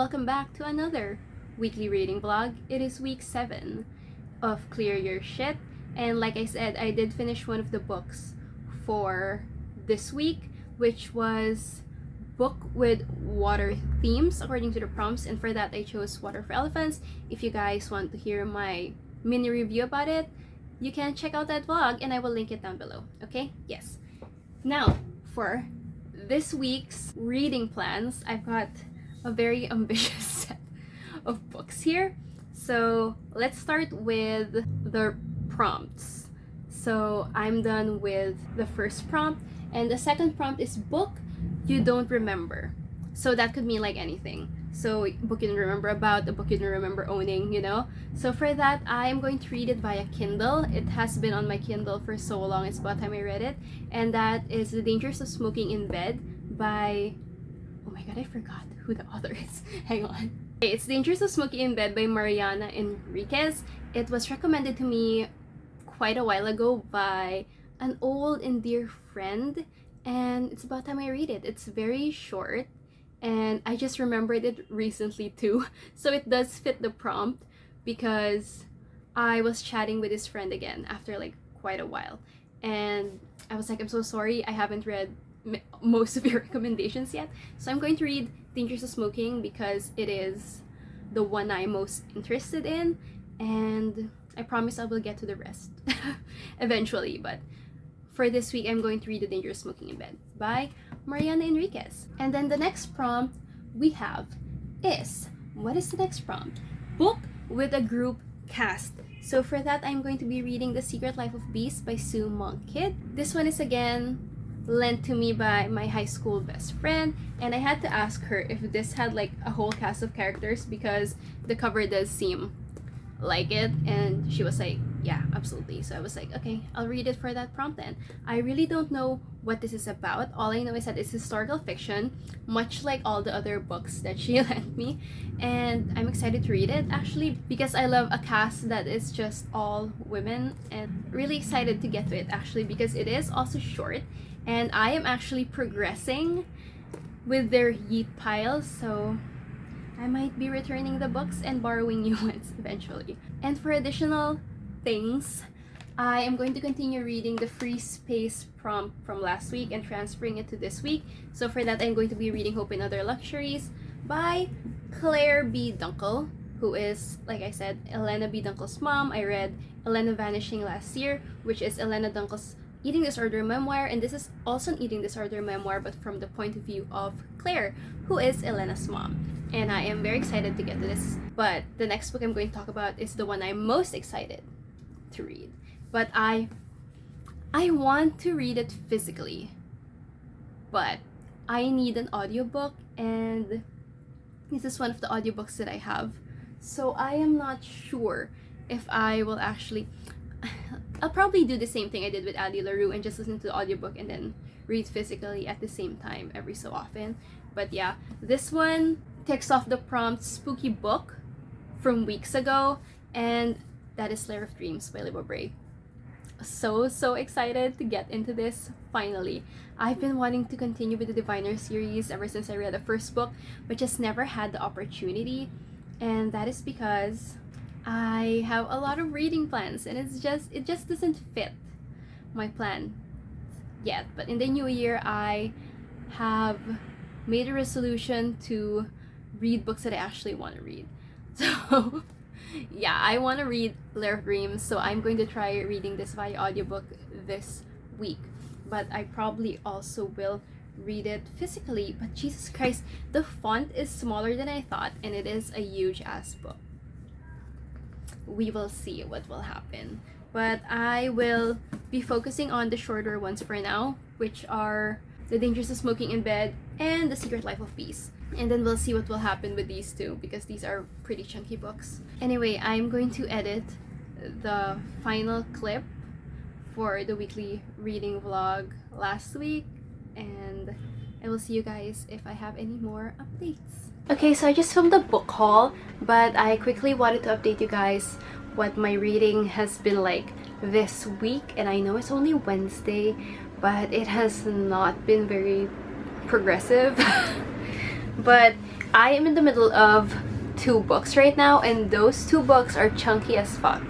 welcome back to another weekly reading vlog. It is week 7 of Clear Your Shit, and like I said, I did finish one of the books for this week, which was book with water themes according to the prompts, and for that I chose Water for Elephants. If you guys want to hear my mini review about it, you can check out that vlog and I will link it down below. Okay? Yes. Now, for this week's reading plans, I've got a very ambitious set of books here. So let's start with the prompts. So I'm done with the first prompt, and the second prompt is book you don't remember. So that could mean like anything. So book you don't remember about, a book you don't remember owning, you know? So for that, I'm going to read it via Kindle. It has been on my Kindle for so long, it's about time I read it. And that is The Dangers of Smoking in Bed by... oh my god, I forgot who the author is. Hang on. Okay, it's Dangers of Smoking in Bed by Mariana Enriquez. It was recommended to me quite a while ago by an old and dear friend, and it's about time I read it. It's very short, and I just remembered it recently too, so it does fit the prompt because I was chatting with this friend again after like quite a while, and I was like, I'm so sorry I haven't read most of your recommendations yet, so I'm going to read Dangers of Smoking because it is the one I'm most interested in, and I promise I will get to the rest eventually. But for this week, I'm going to read The Dangers of Smoking in Bed by Mariana Enriquez. And then the next prompt we have is, what is the next prompt? Book with a group cast. So for that, I'm going to be reading The Secret Life of Bees by Sue Monk Kidd. This one is again lent to me by my high school best friend, and I had to ask her if this had like a whole cast of characters because the cover does seem like it, and she was like, yeah, absolutely. So I was like, okay, I'll read it for that prompt then. I really don't know what this is about. All I know is that it's historical fiction, much like all the other books that she lent me, and I'm excited to read it actually because I love a cast that is just all women, and really excited to get to it actually because it is also short, and I am actually progressing with their yeet piles, so I might be returning the books and borrowing new ones eventually. And for additional things, I am going to continue reading the free space prompt from last week and transferring it to this week. So for that, I'm going to be reading Hope and Other Luxuries by Claire B. Dunkel, who is, like I said, Elena B. Dunkel's mom. I read Elena Vanishing last year, which is Elena Dunkel's eating disorder memoir, and this is also an eating disorder memoir but from the point of view of Claire, who is Elena's mom. And I am very excited to get to this. But the next book I'm going to talk about is the one I'm most excited to read. But I want to read it physically, but I need an audiobook, and this is one of the audiobooks that I have. So I am not sure if I will actually... I'll probably do the same thing I did with Addie LaRue and just listen to the audiobook and then read physically at the same time every so often. But yeah, this one ticks off the prompt spooky book from weeks ago, and that is Lair of Dreams by Libba Bray. So excited to get into this finally. I've been wanting to continue with the Diviner series ever since I read the first book, but just never had the opportunity, and that is because I have a lot of reading plans, and it just doesn't fit my plan yet. But in the new year, I have made a resolution to read books that I actually want to read. So yeah, I want to read Lair of Dreams, so I'm going to try reading this via audiobook this week. But I probably also will read it physically. But Jesus Christ, the font is smaller than I thought, and it is a huge ass book. We will see what will happen. But I will be focusing on the shorter ones for now, which are The Dangers of Smoking in Bed and The Secret Life of Bees. And then we'll see what will happen with these two because these are pretty chunky books. Anyway, I'm going to edit the final clip for the weekly reading vlog last week, and I will see you guys if I have any more updates. Okay, so I just filmed a book haul, but I quickly wanted to update you guys what my reading has been like this week. And I know it's only Wednesday, but it has not been very progressive. But I am in the middle of 2 books right now, and those 2 books are chunky as fuck.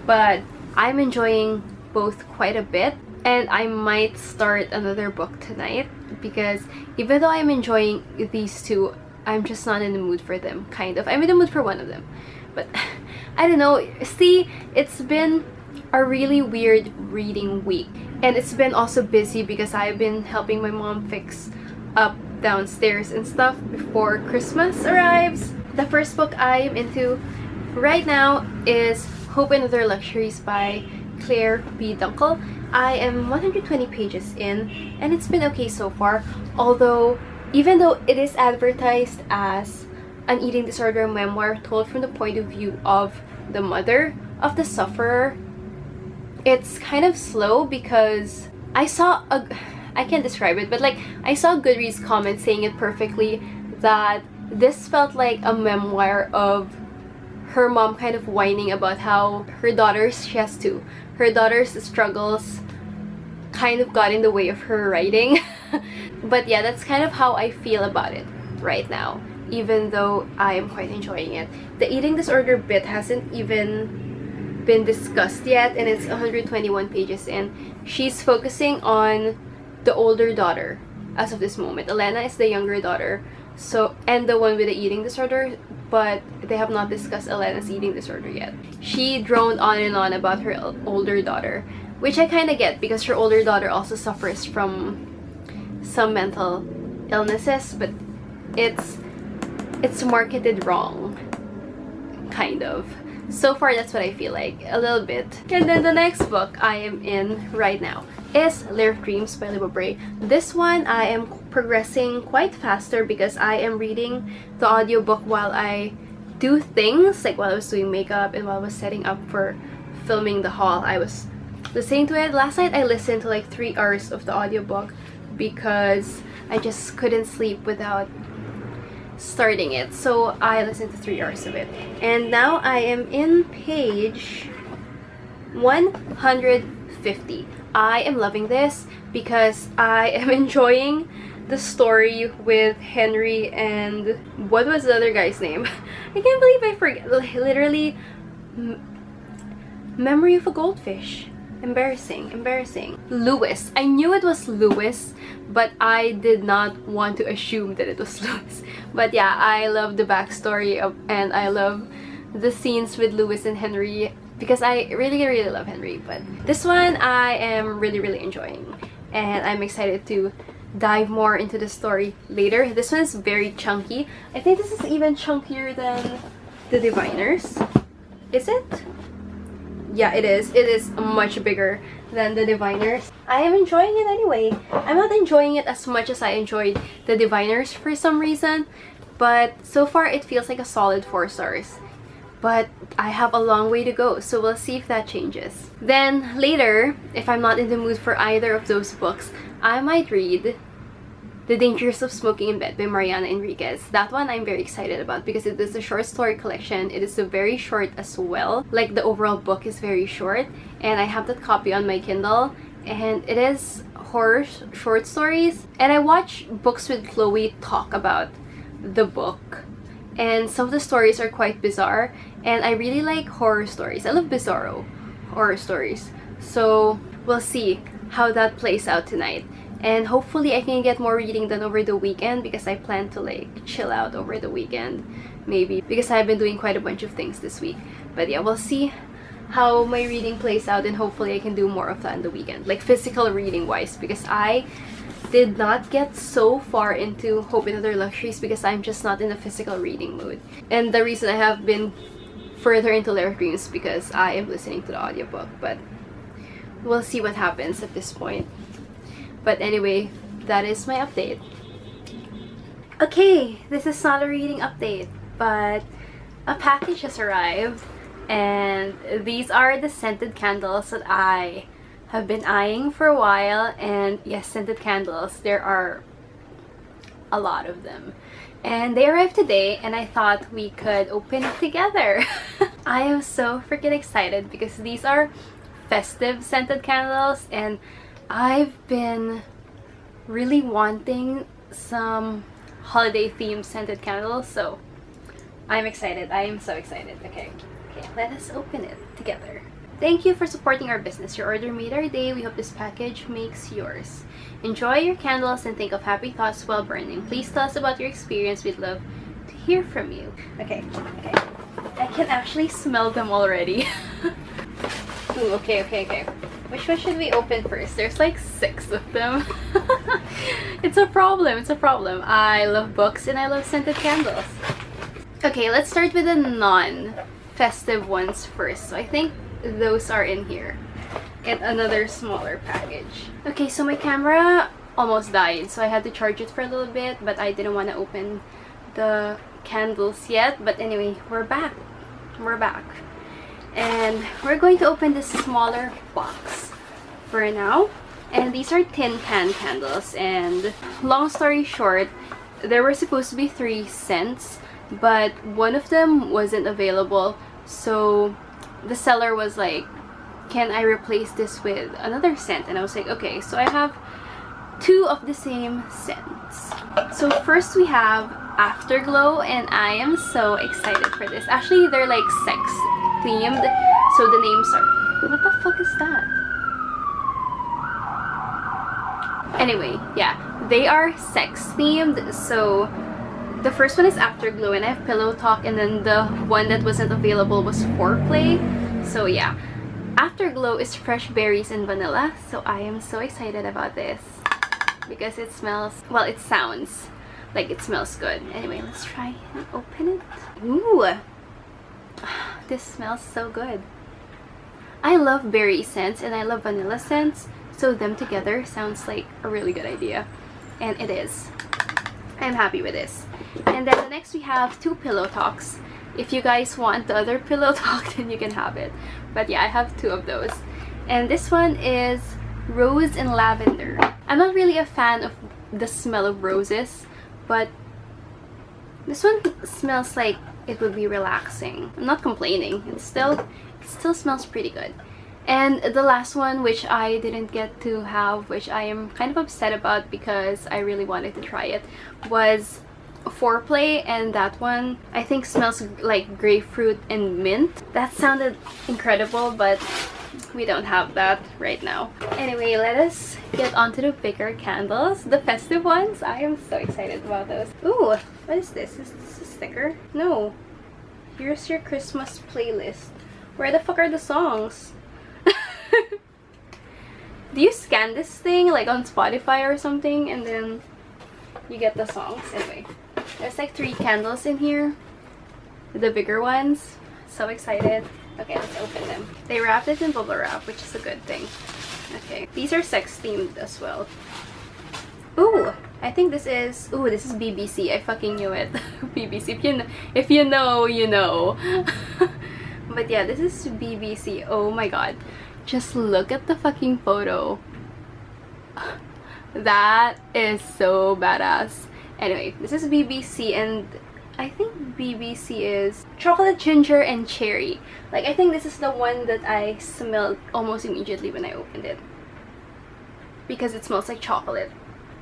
But I'm enjoying both quite a bit, and I might start another book tonight because even though I'm enjoying these 2, I'm just not in the mood for them, kind of. I'm in the mood for one of them, but I don't know. See, it's been a really weird reading week, and it's been also busy because I've been helping my mom fix up downstairs and stuff before Christmas arrives. The first book I am into right now is Hope and Other Luxuries by Claire B. Dunkel. I am 120 pages in, and it's been okay so far, although even though it is advertised as an eating disorder memoir told from the point of view of the mother of the sufferer, it's kind of slow because I can't describe it, but like I saw a Goodreads comment saying it perfectly, that this felt like a memoir of her mom kind of whining about how her daughter's struggles kind of got in the way of her writing. But yeah, that's kind of how I feel about it right now, even though I am quite enjoying it. The eating disorder bit hasn't even been discussed yet, and it's 121 pages in. She's focusing on the older daughter as of this moment. Elena is the younger daughter, so, and the one with the eating disorder, but they have not discussed Elena's eating disorder yet. She droned on and on about her older daughter, which I kind of get because her older daughter also suffers from some mental illnesses, but it's marketed wrong, kind of. So far, that's what I feel like, a little bit. And then the next book I am in right now is Lyric Dreams by Libba Bray. This one I am progressing quite faster because I am reading the audiobook while I do things, like while I was doing makeup and while I was setting up for filming the haul. I was listening to it. Last night I listened to like 3 hours of the audiobook because I just couldn't sleep without starting it, so I listened to 3 hours of it. And now I am in page 150. I am loving this because I am enjoying the story with Henry and what was the other guy's name? I can't believe I forget. Literally, Memory of a Goldfish. Embarrassing. Lewis. I knew it was Lewis, but I did not want to assume that it was Lewis. But yeah, I love the backstory and I love the scenes with Lewis and Henry because I really love Henry. But this one I am really enjoying, and I'm excited to dive more into the story later. This one is very chunky. I think this is even chunkier than The Diviners. Is it? Yeah, it is. It is much bigger than The Diviners. I am enjoying it anyway. I'm not enjoying it as much as I enjoyed The Diviners for some reason, but so far it feels like a solid 4 stars. But I have a long way to go, so we'll see if that changes. Then later, if I'm not in the mood for either of those books, I might read The Dangers of Smoking in Bed by Mariana Enriquez. That one I'm very excited about because it is a short story collection. It is very short as well. Like, the overall book is very short, and I have that copy on my Kindle, and it is horror short stories. And I watch Books with Chloe talk about the book, and some of the stories are quite bizarre, and I really like horror stories. I love bizarro horror stories, so we'll see how that plays out tonight. And hopefully I can get more reading done over the weekend because I plan to like chill out over the weekend, maybe, because I've been doing quite a bunch of things this week. But yeah, we'll see how my reading plays out, and hopefully I can do more of that on the weekend, like physical reading wise, because I did not get so far into Hope and Other Luxuries because I'm just not in a physical reading mood. And the reason I have been further into Lyric Dreams because I am listening to the audiobook, but we'll see what happens at this point. But anyway, that is my update. Okay, this is not a reading update, but a package has arrived, and these are the scented candles that I have been eyeing for a while. And yes, scented candles, there are a lot of them, and they arrived today, and I thought we could open it together. I am so freaking excited because these are festive scented candles, and I've been really wanting some holiday themed scented candles, so I'm excited. I am so excited. Okay, let us open it together. Thank you for supporting our business. Your order made our day. We hope this package makes yours. Enjoy your candles and think of happy thoughts while burning. Please tell us about your experience. We'd love to hear from you. Okay. I can actually smell them already. Ooh, okay. Which one should we open first? There's like 6 of them. It's a problem. I love books and I love scented candles. Okay, let's start with the non-festive ones first. So I think those are in here. And another smaller package. Okay, so my camera almost died, so I had to charge it for a little bit, but I didn't want to open the candles yet. But anyway, we're back. And we're going to open this smaller box for now. And these are tin can candles. And long story short, there were supposed to be 3 scents, but one of them wasn't available. So the seller was like, can I replace this with another scent? And I was like, okay. So I have 2 of the same scents. So first we have Afterglow, and I am so excited for this. Actually, they're like sex themed, so the names are... What the fuck is that? Anyway, yeah, they are sex themed. So the first one is Afterglow, and I have Pillow Talk, and then the one that wasn't available was Foreplay. So yeah, Afterglow is fresh berries and vanilla, so I am so excited about this because it smells, well, it sounds like it smells good. Anyway, let's try and open it. Ooh, this smells so good. I love berry scents and I love vanilla scents, so them together sounds like a really good idea, and it is. I'm happy with this. And then the next we have 2 Pillow Talks. If you guys want the other Pillow Talk, then you can have it. But yeah, I have 2 of those. And this one is Rose and Lavender. I'm not really a fan of the smell of roses, but this one smells like it would be relaxing. I'm not complaining. It still smells pretty good. And the last one, which I didn't get to have, which I am kind of upset about because I really wanted to try it, was Foreplay, and that one I think smells like grapefruit and mint. That sounded incredible, but we don't have that right now. Anyway, let us get onto the bigger candles, the festive ones. I am so excited about those. Ooh, what is this? Is this a sticker? No. Here's your Christmas playlist. Where the fuck are the songs? Do you scan this thing like on Spotify or something and then you get the songs? Anyway, there's like 3 candles in here, the bigger ones. So excited. Okay, let's open them. They wrapped it in bubble wrap, which is a good thing. Okay, these are sex themed as well. Ooh, I think this is... Ooh, this is BBC. I fucking knew it. BBC. If you know, you know. But yeah, this is BBC. Oh my god. Just look at the fucking photo. That is so badass. Anyway, this is BBC, and I think BBC is chocolate, ginger, and cherry. Like, I think this is the one that I smelled almost immediately when I opened it, because it smells like chocolate.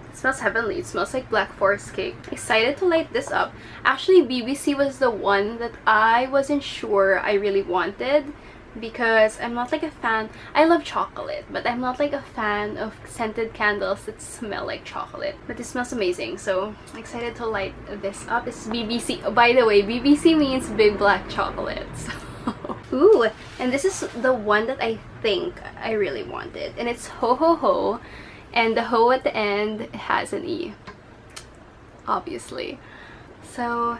It smells heavenly. It smells like Black Forest cake. Excited to light this up. Actually, BBC was the one that I wasn't sure I really wanted, because I'm not like a fan. I love chocolate, but I'm not like a fan of scented candles that smell like chocolate. But this smells amazing, so I'm excited to light this up. It's BBC. Oh, by the way, BBC means big black chocolate. So. Ooh, and this is the one that I think I really wanted, and it's Ho Ho Ho, and the ho at the end has an E, obviously. So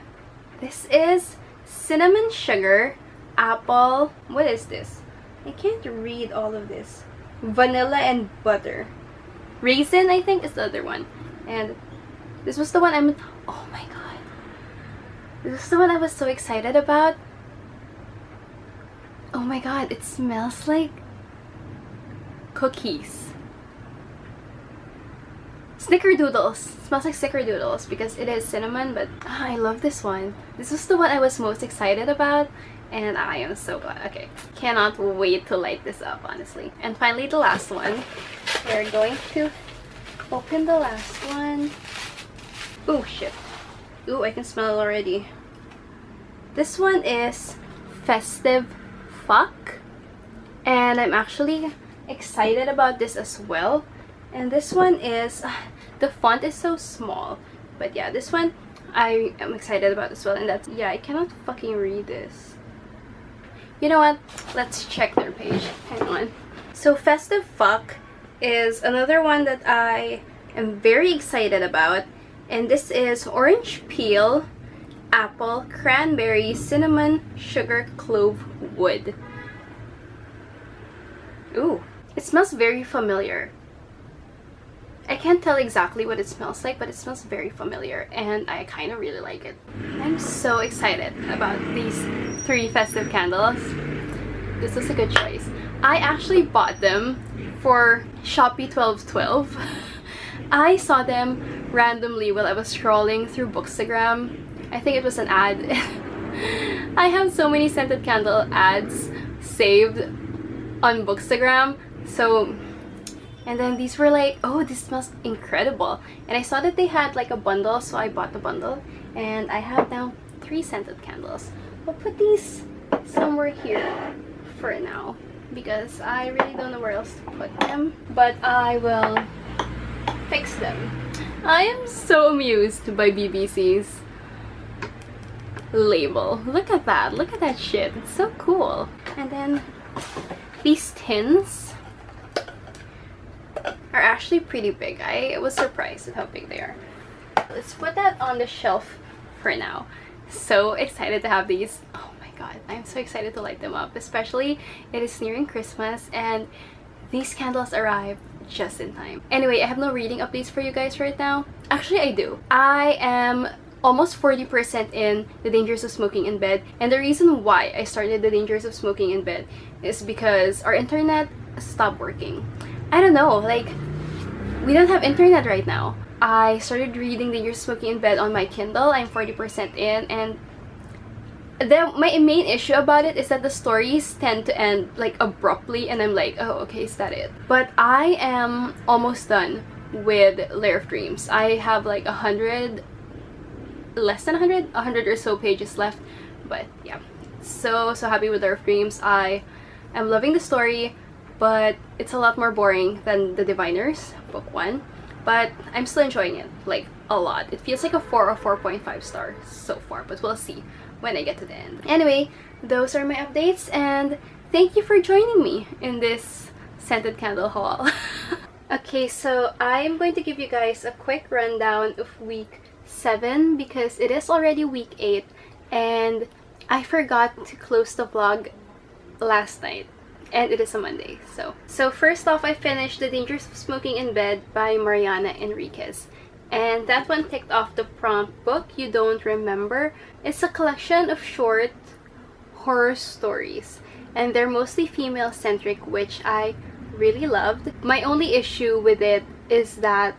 this is cinnamon sugar, apple, what is this? I can't read all of this. Vanilla and butter. Raisin, I think, is the other one. And this was the one oh my god. This is the one I was so excited about. Oh my god, it smells like cookies. Snickerdoodles. It smells like snickerdoodles because it is cinnamon, but I love this one. This was the one I was most excited about, and I am so glad. Okay, cannot wait to light this up, honestly. And finally, the last one. We're going to open the last one. Oh shit. Ooh, I can smell it already. This one is Festive Fuck. And I'm actually excited about this as well. And this one is, the font is so small. But yeah, this one I am excited about as well. And that's, yeah, I cannot fucking read this. You know what? Let's check their page. Hang on. So Festive Fuck is another one that I am very excited about. And this is orange peel, apple, cranberry, cinnamon, sugar, clove, wood. Ooh, it smells very familiar. I can't tell exactly what it smells like, but it smells very familiar and I kind of really like it. I'm so excited about these 3 festive candles. This was a good choice. I actually bought them for Shopee 1212. I saw them randomly while I was scrolling through Bookstagram. I think it was an ad. I have so many scented candle ads saved on Bookstagram. So, and then these were like, oh, this smells incredible. And I saw that they had like a bundle, so I bought the bundle. And I have now 3 scented candles. I'll put these somewhere here for now because I really don't know where else to put them. But I will fix them. I am so amused by BBC's label. Look at that. Look at that shit. It's so cool. And then these tins are actually pretty big. I was surprised at how big they are. Let's put that on the shelf for now. So excited to have these. Oh my god, I'm so excited to light them up. Especially it is nearing Christmas and these candles arrived just in time. Anyway, I have no reading updates for you guys right now. Actually, I do. I am almost 40% in The Dangers of Smoking in Bed, and the reason why I started The Dangers of Smoking in Bed is because our internet stopped working. I don't know, like, we don't have internet right now. I started reading The Dangers of Smoking in Bed on my Kindle. I'm 40% in, and my main issue about it is that the stories tend to end like abruptly, and I'm like, oh, okay, is that it? But I am almost done with Lair of Dreams. I have like 100, less than 100 or so pages left. But yeah, so happy with Lair of Dreams. I am loving the story, but it's a lot more boring than The Diviners, book 1. But I'm still enjoying it, like, a lot. It feels like a 4 or 4.5 star so far, but we'll see when I get to the end. Anyway, those are my updates, and thank you for joining me in this scented candle haul. Okay, so I'm going to give you guys a quick rundown of week 7 because it is already week 8, and I forgot to close the vlog last night. And it is a Monday, so first off, I finished The Dangers of Smoking in Bed by Mariana Enriquez. And that one ticked off the prompt book You Don't Remember. It's a collection of short horror stories, and they're mostly female-centric, which I really loved. My only issue with it is that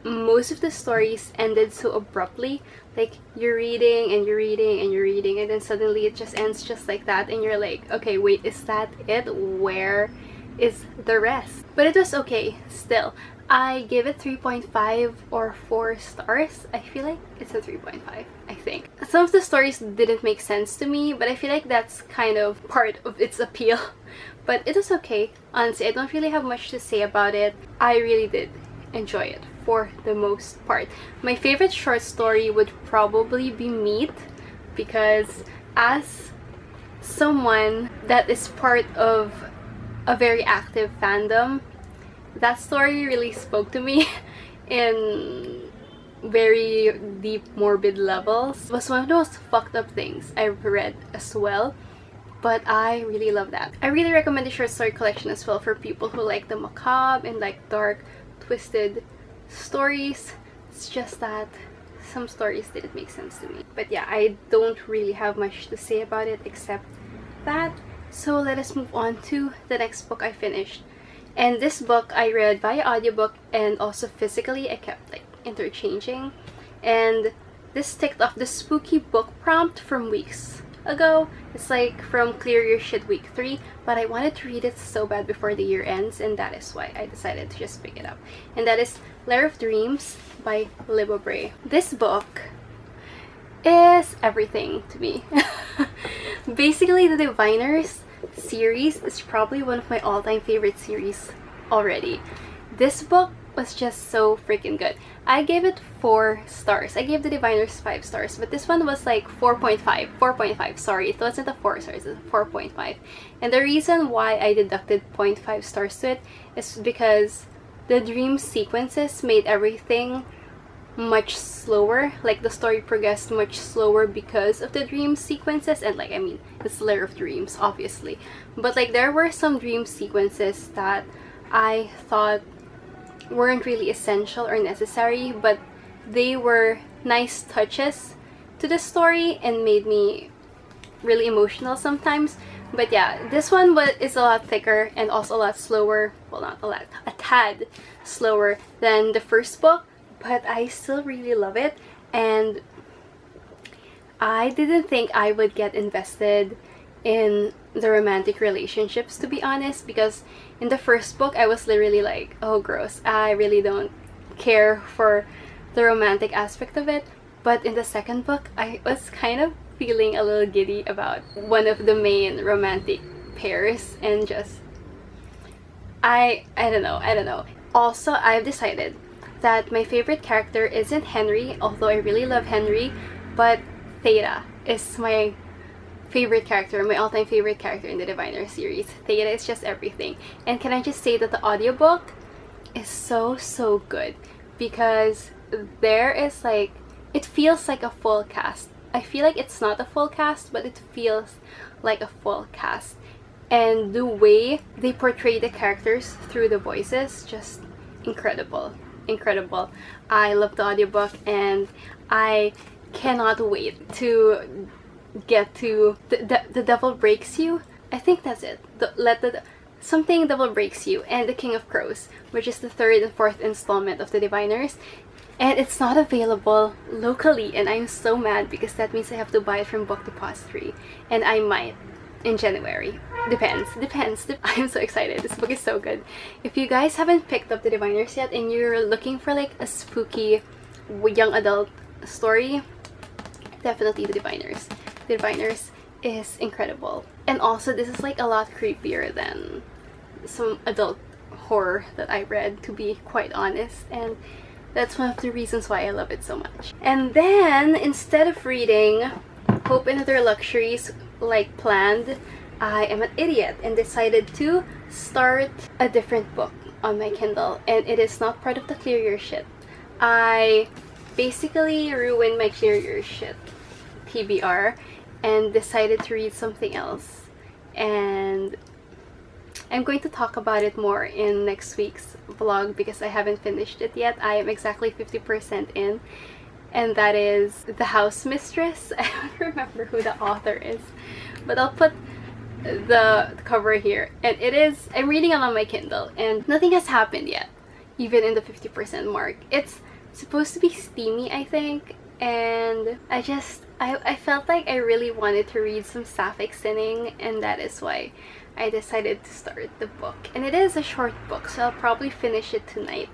most of the stories ended so abruptly. Like, you're reading and you're reading and you're reading, and then suddenly it just ends just like that, and you're like, okay, wait, is that it? Where is the rest? But it was okay still. I gave it 3.5 or 4 stars. I feel like it's a 3.5, I think. Some of the stories didn't make sense to me, but I feel like that's kind of part of its appeal. But it was okay. Honestly, I don't really have much to say about it. I really did enjoy it for the most part. My favorite short story would probably be Meat, because as someone that is part of a very active fandom, that story really spoke to me in very deep, morbid levels. It was one of the most fucked up things I've read as well, but I really love that. I really recommend the short story collection as well for people who like the macabre and like dark, twisted stories. It's just that some stories didn't make sense to me. But yeah, I don't really have much to say about it except that. So let us move on to the next book I finished. And this book I read via audiobook and also physically. I kept like interchanging. And this ticked off the spooky book prompt from weeks ago. It's like from Clear Your Shit week 3, but I wanted to read it so bad before the year ends, and that is why I decided to just pick it up. And that is Lair of Dreams by Libba Bray. This book is everything to me. Basically, the Diviners series is probably one of my all-time favorite series already. This book was just so freaking good. I gave it 4 stars. I gave the Diviners 5 stars, but this one was like 4.5. Sorry, it wasn't a 4 stars, it's a 4.5. And the reason why I deducted 0.5 stars to it is because the dream sequences made everything much slower. Like, the story progressed much slower because of the dream sequences, and like, I mean, it's Lair of Dreams, obviously. But like, there were some dream sequences that I thought weren't really essential or necessary, but they were nice touches to the story and made me really emotional sometimes. But yeah, this one is a lot thicker and also a lot slower. Well, not a lot, a tad slower than the first book, but I still really love it. And I didn't think I would get invested in the romantic relationships, to be honest, because in the first book I was literally like, oh gross, I really don't care for the romantic aspect of it. But in the second book, I was kind of feeling a little giddy about one of the main romantic pairs, and just I don't know. Also, I've decided that my favorite character isn't Henry, although I really love Henry, but Theta is my favorite character, my all-time favorite character in the Diviner series. Theta is just everything. And can I just say that the audiobook is so good, because there is like, it feels like a full cast. I feel like it's not a full cast, but it feels like a full cast. And the way they portray the characters through the voices, just incredible. I love the audiobook, and I cannot wait to get to the Devil Breaks You. I think that's it. Something Devil Breaks You and the King of Crows, which is the 3rd and 4th installment of the Diviners. And it's not available locally, and I'm so mad because that means I have to buy it from Book Depository, and I might in January. Depends. I'm so excited. This book is so good. If you guys haven't picked up the Diviners yet and you're looking for like a spooky young adult story, definitely the Diviners. The Diviners is incredible. And also, this is like a lot creepier than some adult horror that I read, to be quite honest, and that's one of the reasons why I love it so much. And then, instead of reading Hope and Other Luxuries like planned, I am an idiot and decided to start a different book on my Kindle, and it is not part of the Clear Your Shit. I basically ruined my Clear Your Shit TBR and decided to read something else, and I'm going to talk about it more in next week's vlog because I haven't finished it yet. I am exactly 50% in, and that is The House Mistress. I don't remember who the author is, but I'll put the cover here. And it is, I'm reading it on my Kindle, and nothing has happened yet, even in the 50% mark. It's supposed to be steamy, I think, and I felt like I really wanted to read some sapphic sinning, and that is why I decided to start the book. And it is a short book, so I'll probably finish it tonight.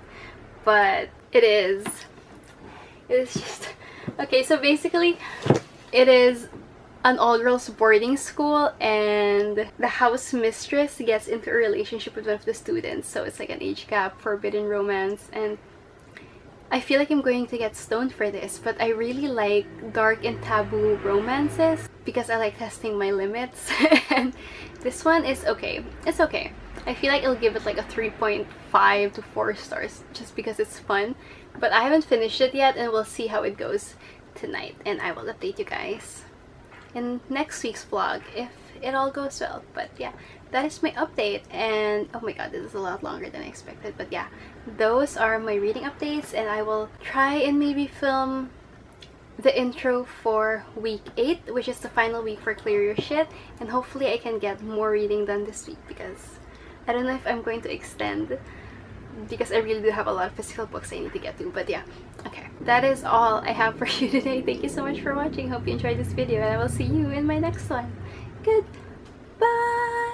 But it is just okay. So basically, it is an all-girls boarding school, and the house mistress gets into a relationship with one of the students. So it's like an age gap, forbidden romance, and I feel like I'm going to get stoned for this, but I really like dark and taboo romances because I like testing my limits. And this one is okay. It's okay. I feel like I'll give it like a 3.5 to 4 stars just because it's fun. But I haven't finished it yet, and we'll see how it goes tonight, and I will update you guys in next week's vlog if it all goes well. But yeah, that is my update, and oh my god, this is a lot longer than I expected. But yeah, those are my reading updates, and I will try and maybe film the intro for week 8, which is the final week for Clear Your Shit, and hopefully I can get more reading done this week because I don't know if I'm going to extend because I really do have a lot of physical books I need to get to. But yeah, okay, that is all I have for you today. Thank you so much for watching. Hope you enjoyed this video, and I will see you in my next one. Goodbye.